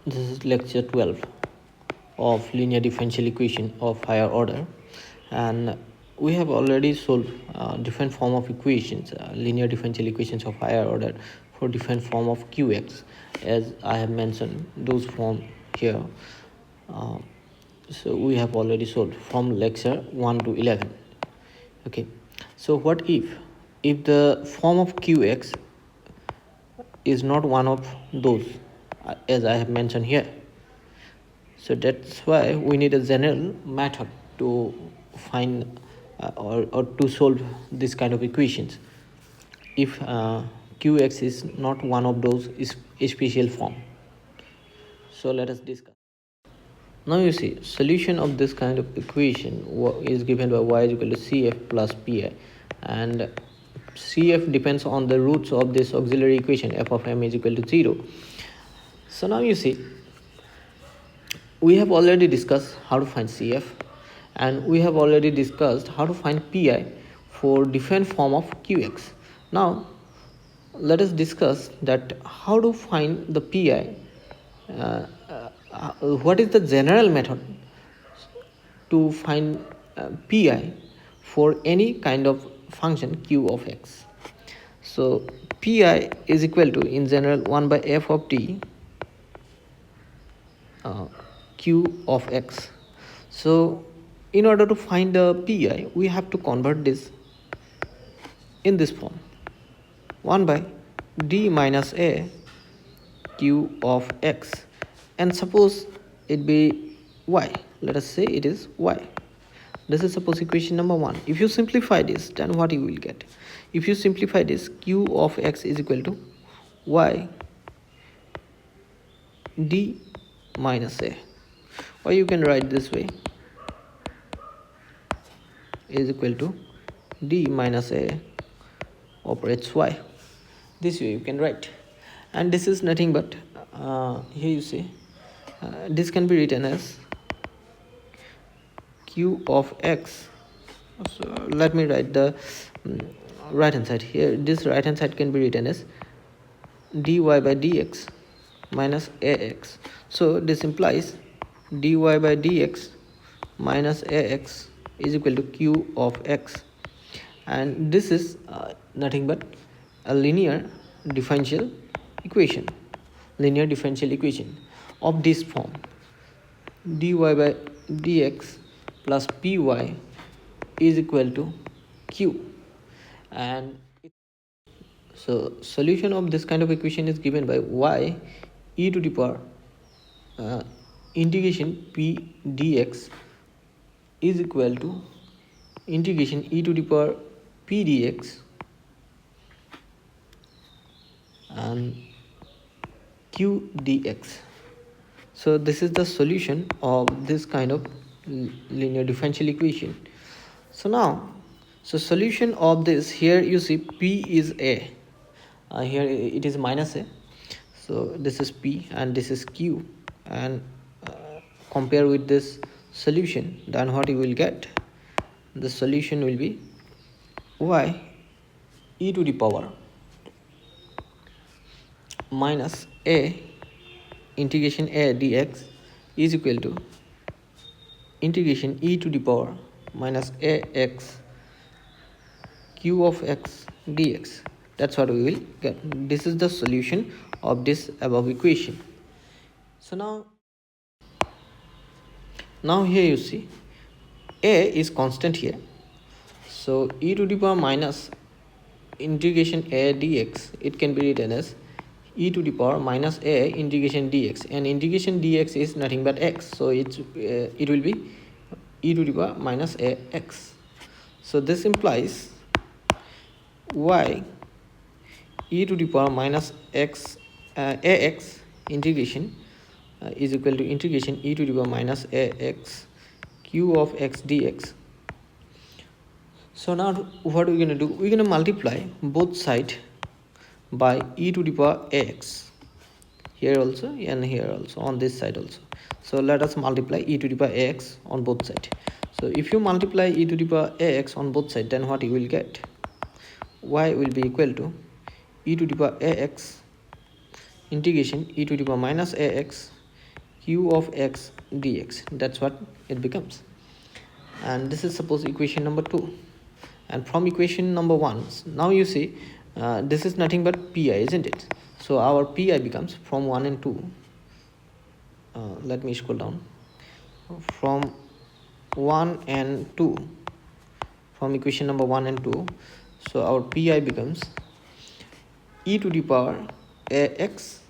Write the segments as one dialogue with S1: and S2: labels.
S1: This is lecture 12 of linear differential equation of higher order, and we have already solved different form of equations, linear differential equations of higher order for different form of qx, as I have mentioned those form here. So we have already solved from lecture 1 to 11. Okay, so what if the form of qx is not one of those, as I have mentioned here? So that's why we need a general method to find or to solve this kind of equations if qx is not one of those special form. So let us discuss. Now you see, solution of this kind of equation is given by y is equal to cf plus pi, and cf depends on the roots of this auxiliary equation f of m is equal to 0. So now you see, we have already discussed how to find cf, and we have already discussed how to find pi for different form of qx. Now let us discuss that how to find the pi. What is the general method to find pi for any kind of function q of x? So pi is equal to, in general, 1 by f of t q of x. So in order to find the pi, we have to convert this in this form: 1 by d minus a q of x, and suppose it be y. Let us say it is y. This is suppose equation number 1. If you simplify this, then what you will get? If you simplify this, q of x is equal to y d minus a, or you can write this way, is equal to d minus a operates y. This way you can write, and this is nothing but here you see, this can be written as q of x. So let me write the right hand side here. This right hand side can be written as dy by dx minus ax. So this implies dy by dx minus ax is equal to q of x, and this is nothing but a linear differential equation of this form: dy by dx plus py is equal to q. And so solution of this kind of equation is given by y e to the power integration p dx is equal to integration e to the power p dx and q dx. So this is the solution of this kind of linear differential equation. So now, so solution of this, here you see p is a, here it is minus a, so this is p and this is q, and compare with this solution, then what you will get? The solution will be y e to the power minus a integration a dx is equal to integration e to the power minus ax q of x dx. That's what we will get. This is the solution of this above equation. So now here you see a is constant here, so e to the power minus integration a dx, it can be written as e to the power minus a integration dx, and integration dx is nothing but x, so it will be e to the power minus a x. So this implies y e to the power minus x ax integration is equal to integration e to the power minus ax q of x dx. So now what we're going to do, we're going to multiply both sides by e to the power ax, here also and here also, on this side also. So let us multiply e to the power ax on both sides. So if you multiply e to the power ax on both sides, then what you will get? Y will be equal to e to the power ax integration e to the power minus ax q of x dx. That's what it becomes. And this is suppose equation number 2. And from equation number 1, now you see this is nothing but pi, isn't it? So our pi becomes from 1 and 2. Let me scroll down. From 1 and 2, from equation number 1 and 2, so our pi becomes e to the power ax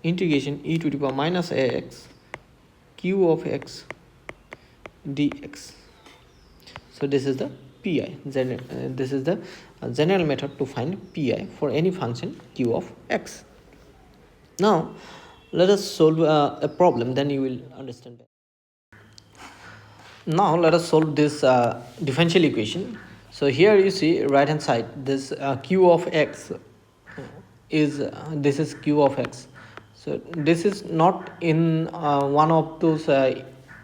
S1: integration e to the power minus ax q of x dx. So this is the pi. This is the general method to find pi for any function q of x. Now let us solve a problem, then you will understand better. Now let us solve this differential equation. So here you see right hand side, this q of x is this is q of x. So this is not in one of those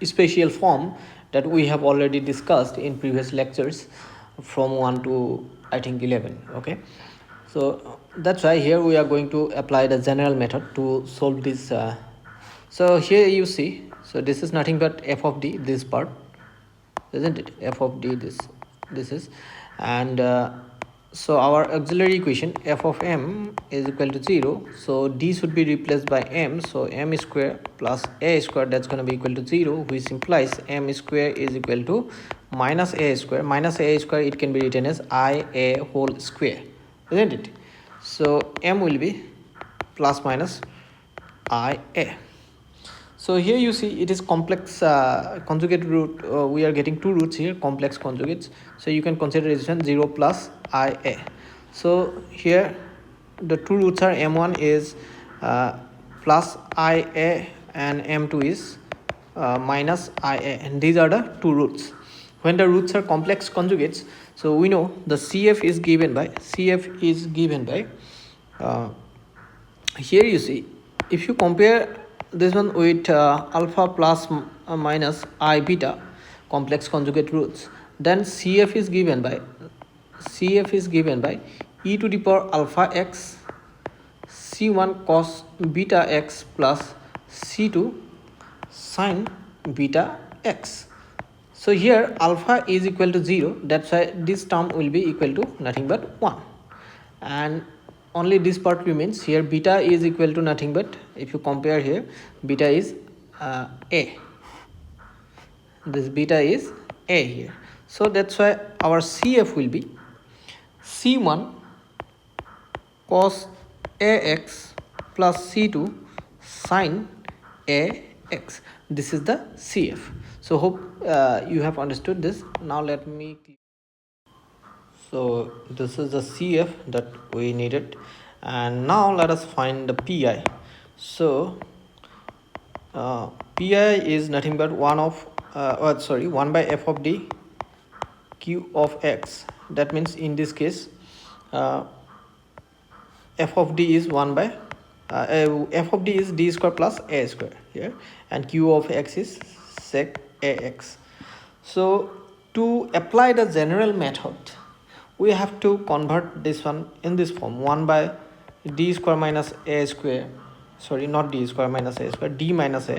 S1: special form that we have already discussed in previous lectures from 1 to I think 11. Okay, so that's why here we are going to apply the general method to solve this. So here you see, so this is nothing but f of d, this part, isn't it? F of d, this is, and so our auxiliary equation f of m is equal to 0. So d should be replaced by m, so m square plus a square, that's going to be equal to 0, which implies m square is equal to minus a square. Minus a square, it can be written as I a whole square, isn't it? So m will be plus minus I a. So here you see it is complex conjugate root. We are getting two roots here, complex conjugates. So you can consider it as 0 plus ia. So here the two roots are m1 is plus ia and m2 is minus ia, and these are the two roots. When the roots are complex conjugates, so we know the cf is given by here you see, if you compare this one with alpha plus minus I beta complex conjugate roots, then cf is given by e to the power alpha x c1 cos beta x plus c2 sin beta x. So here alpha is equal to 0, that's why this term will be equal to nothing but 1, and only this part remains. Here beta is equal to nothing but, if you compare here, beta is a, this beta is a here. So that's why our cf will be c1 cos ax plus c2 sin ax. This is the cf. So hope you have understood this. Now let me, so this is the cf that we needed, and now let us find the pi. So pi is nothing but 1 by f of d q of x. That means in this case f of d is 1 by f of d is d square plus a square here, and q of x is sec ax. So to apply the general method, we have to convert this one in this form, 1 by d square minus a square, sorry, not d square minus a square, d minus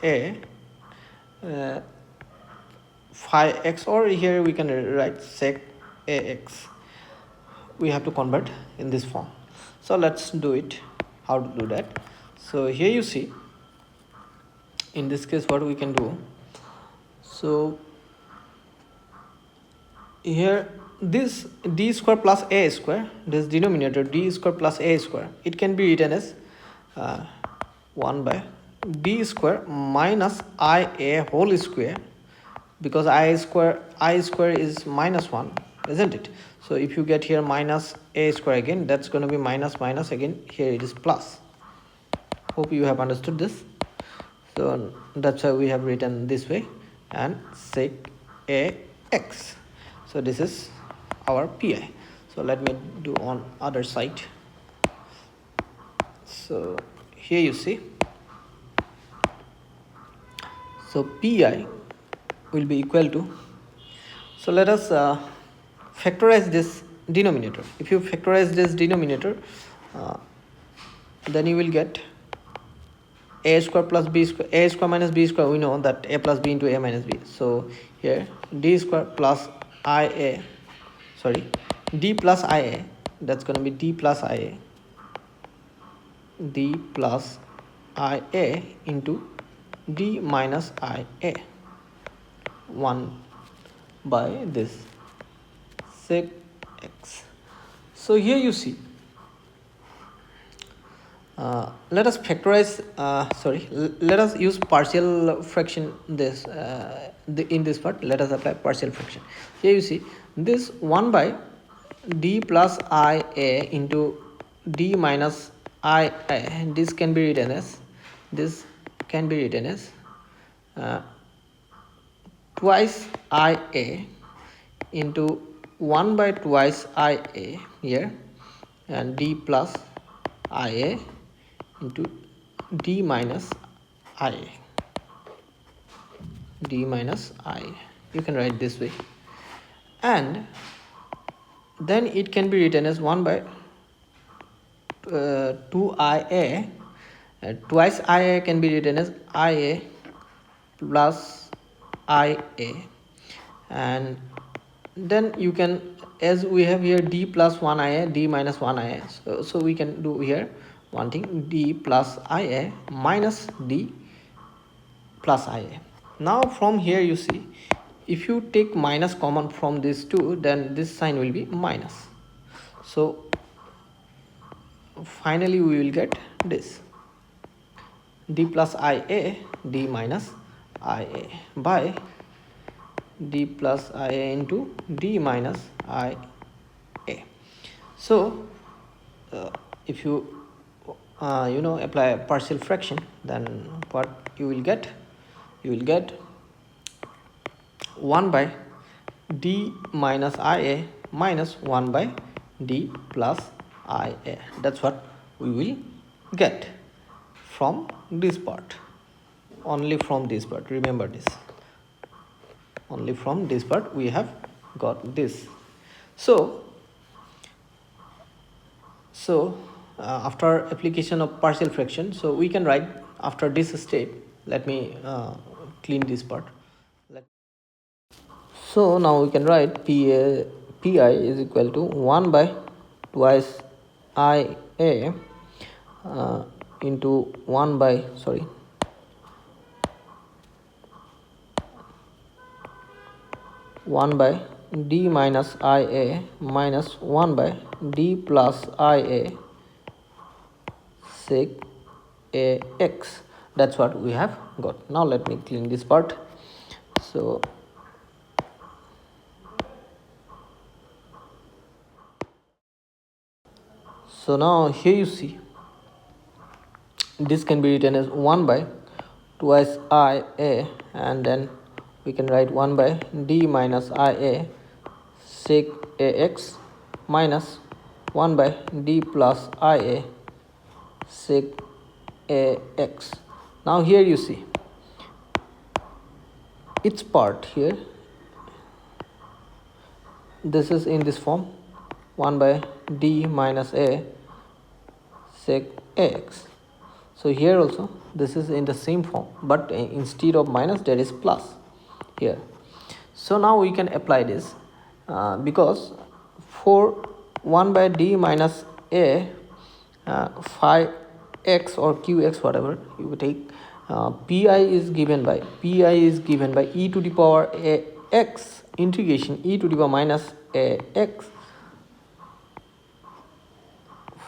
S1: a phi x, or here we can write sec ax. We have to convert in this form. So let's do it, how to do that. So here you see, in this case what we can do, so here this d square plus a square, this denominator d square plus a square, it can be written as 1 by d square minus ia whole square, because I square is minus 1, isn't it? So if you get here minus a square again, that's going to be minus minus again, here it is plus. Hope you have understood this. So that's why we have written this way, and sec ax. So this is our pi. So let me do on other side. So here you see, so pi will be equal to, so let us factorize this denominator. If you factorize this denominator, then you will get a square plus b square, a square minus b square, we know that a plus b into a minus b. So here d square plus ia, sorry, d plus ia, that's going to be d plus ia, d plus ia into d minus ia, 1 by this sec x. So here you see, let us factorize, let us use partial fraction this in this part. Let us apply partial fraction. Here you see this 1 by d plus ia into d minus ia, this can be written as, uh, twice ia into 1 by twice ia here, and d plus ia into d minus ia, you can write this way, and then it can be written as 1 by 2ia, twice ia can be written as ia plus ia, and then you can, as we have here d plus 1 ia, d minus 1 ia, so we can do here one thing, d plus ia minus d plus ia. Now from here you see, if you take minus common from these two, then this sign will be minus. So finally we will get this d plus ia d minus ia by d plus ia into d minus ia. So if you apply a partial fraction, then what you will get, 1 by d minus ia minus 1 by d plus ia. That's what we will get from this part, only from this part, remember this, only from this part we have got this. So after application of partial fraction, so we can write after this step. Let me clean this part. So now we can write pi is equal to 1 by twice ia into 1 by 1 by d minus ia minus 1 by d plus ia sec ax. That's what we have got. Now let me clean this part. So now here you see, this can be written as 1 by twice ia, and then we can write 1 by d minus ia sec ax minus 1 by d plus ia sec ax. Now here you see, its part here, this is in this form, 1 by d minus a sec ax. So here also this is in the same form, but instead of minus there is plus here. So now we can apply this, because for 1 by d minus a phi x or qx, whatever you take, pi is given by e to the power a x integration e to the power minus a x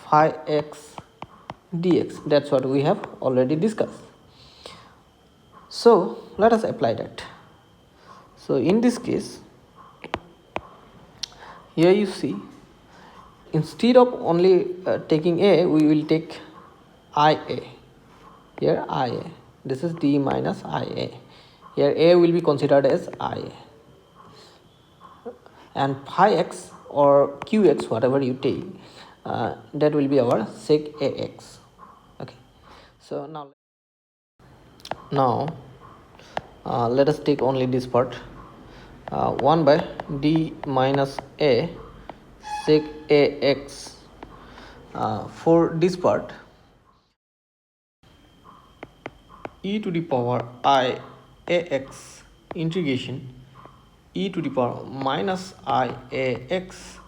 S1: phi x dx. That's what we have already discussed. So let us apply that. So in this case, here you see, instead of only taking a, we will take ia. Here ia, this is d minus ia. Here a will be considered as ia, and phi x or qx, whatever you take, that will be our sec ax. Okay, so now let us take only this part, 1 by d minus a sec ax. For this part, e to the power I ax integration e to the power minus I ax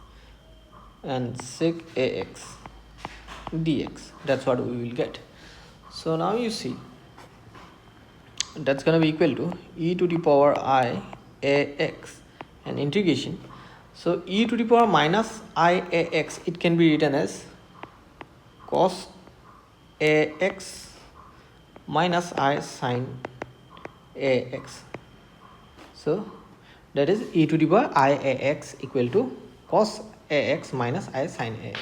S1: and sec ax dx. That's what we will get. So now you see that's going to be equal to e to the power I ax and integration. So e to the power minus I ax, it can be written as cos ax minus I sine ax. So that is e to the power I ax equal to cos ax minus I sine ax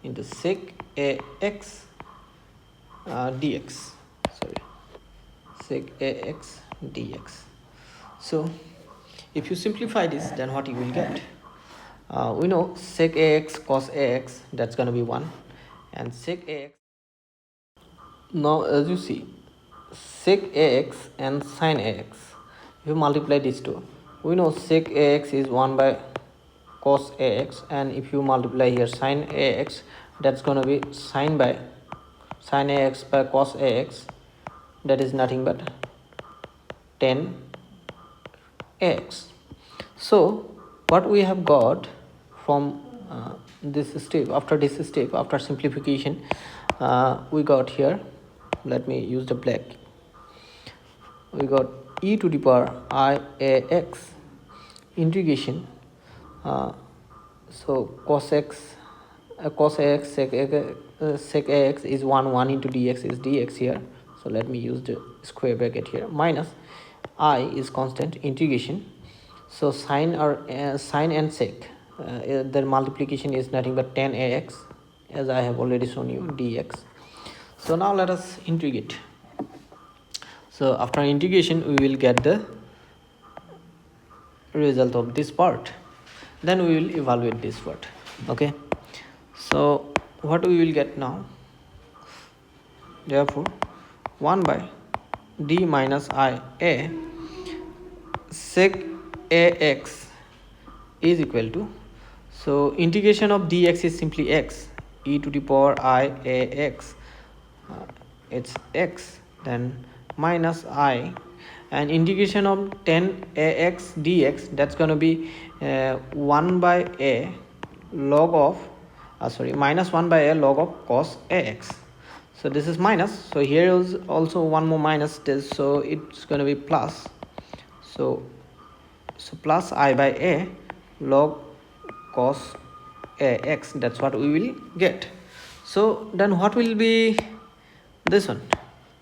S1: into sec ax dx. Sorry, sec ax dx. So if you simplify this, then what you will get, we know sec ax cos ax, that's going to be 1, and sec ax. Now as you see, sec ax and sin ax, if you multiply these two, we know sec ax is 1 by cos ax, and if you multiply here sin ax, that's going to be sin ax by cos ax, that is nothing but 10 ax. So what we have got from this step, after simplification, we got here, let me use the black, we got e to the power I ax integration, so cos x sec ax is 1 into dx is dx here, so let me use the square bracket here, minus I is constant integration, so sine and sec, their multiplication is nothing but 10 ax, as I have already shown you, dx. So now let us integrate. So after integration we will get the result of this part, then we will evaluate this part. Okay, so what we will get now, therefore 1 by d minus I a sec ax is equal to, so integration of dx is simply x, e to the power I ax, it's x, then minus I, and integration of 10 ax dx, that's going to be 1 by a log of minus 1 by a log of cos ax. So this is minus, so here is also one more minus this, so it's going to be plus, so plus I by a log cos ax, that's what we will get. So then what will be this one?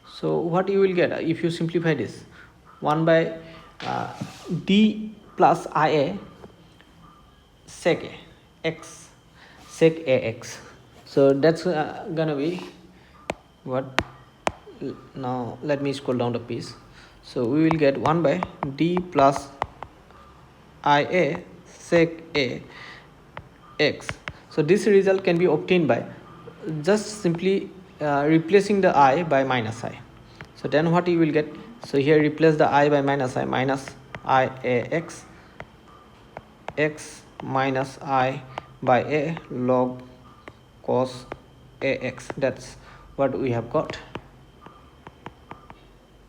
S1: So what you will get if you simplify this, 1 by d plus ia sec x sec ax, so that's gonna be what, now let me scroll down the piece, so we will get 1 by d plus ia sec a x. So this result can be obtained by just simply replacing the I by minus I. So then what you will get, so here replace the I by minus I, minus I a x minus I by a log cos ax, that's what we have got,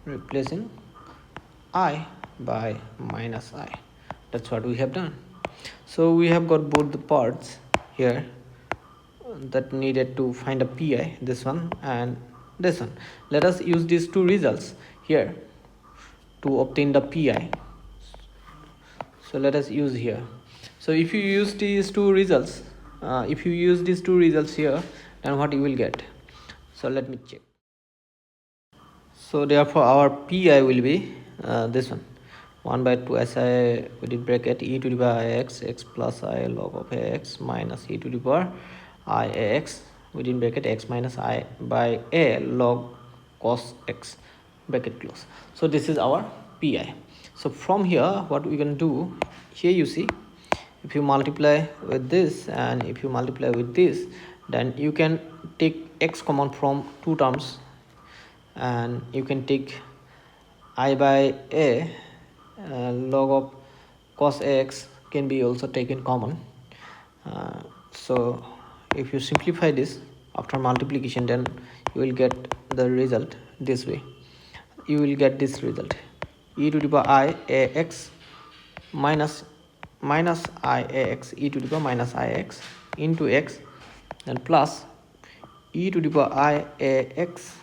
S1: replacing I by minus I, that's what we have done. So we have got both the parts here that needed to find a pi, this one and this one. Let us use these two results here to obtain the pi. So let us use here, so if you use these two results, here, then what you will get, so let me check. So therefore our pi will be this one, 1 by 2 si within bracket e to the power x plus I log of x minus e to the power I x within bracket x minus I by a log cos x bracket close. So this is our pi. So from here what we can do, here you see, if you multiply with this and if you multiply with this, then you can take x common from two terms, and you can take I by a log of cos ax can be also taken common. So if you simplify this after multiplication, then you will get the result this way. you will get this result: e to the power I ax minus I ax, e to the power minus I x into x, and plus e to the power I ax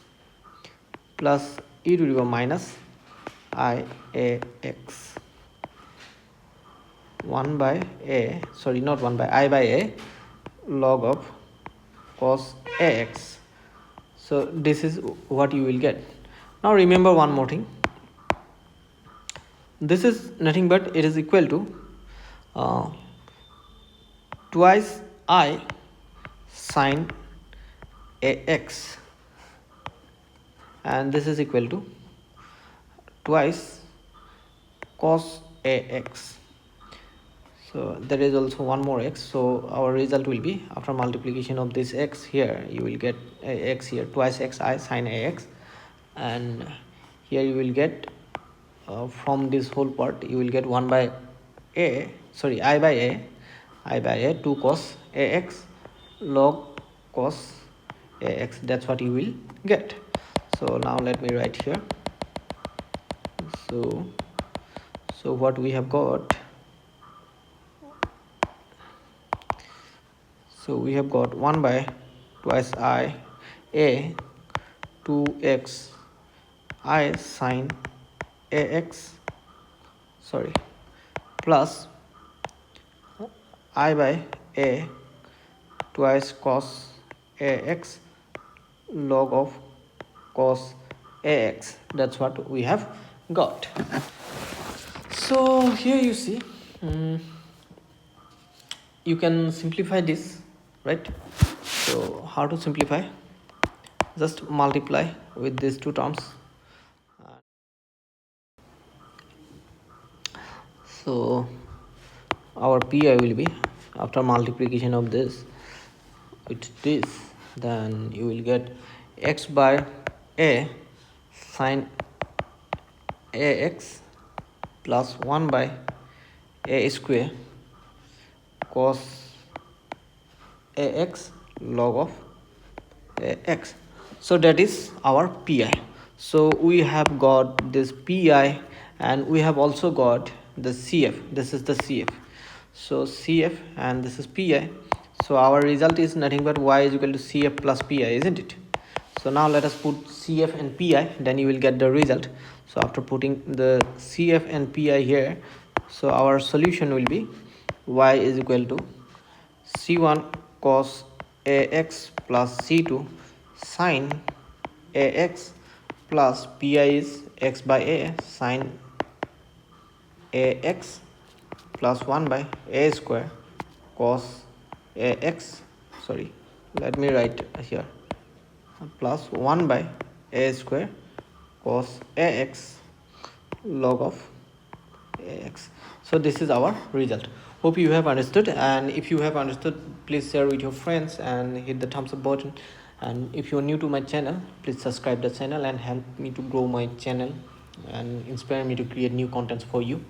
S1: plus e to the power minus I ax 1 by a, sorry, not 1 by I by a log of cos ax. So this is what you will get. Now remember one more thing: this is nothing but it is equal to uh, twice I sine ax, and this is equal to twice cos ax. So there is also one more x, so our result will be, after multiplication of this x here, you will get x here, twice x I sine ax, and here you will get from this whole part you will get 1 by a, sorry, I by a 2 cos ax log cos ax. That's what you will get. So now let me write here. So what we have got, so we have got 1 by twice I a 2x I sine ax, sorry, plus I by a twice cos ax log of cos ax. That's what we have got. So here you see, you can simplify this, right? So how to simplify? Just multiply with these two terms. So our pi will be, after multiplication of this with this, then you will get x by a sine ax plus 1 by a square cos ax log of ax. So that is our pi. So we have got this pi, and we have also got the cf. This is the cf. So cf, and this is pi. So our result is nothing but y is equal to cf plus pi, isn't it? So now let us put cf and pi, then you will get the result. So after putting the cf and pi here, so our solution will be y is equal to c1 cos ax plus c2 sin ax plus pi is x by a sin ax plus 1 by a square cos ax, sorry, let me write here, plus 1 by a square cos ax log of ax. So this is our result. Hope you have understood, and if you have understood, please share with your friends and hit the thumbs up button. And if you are new to my channel, please subscribe the channel and help me to grow my channel and inspire me to create new contents for you.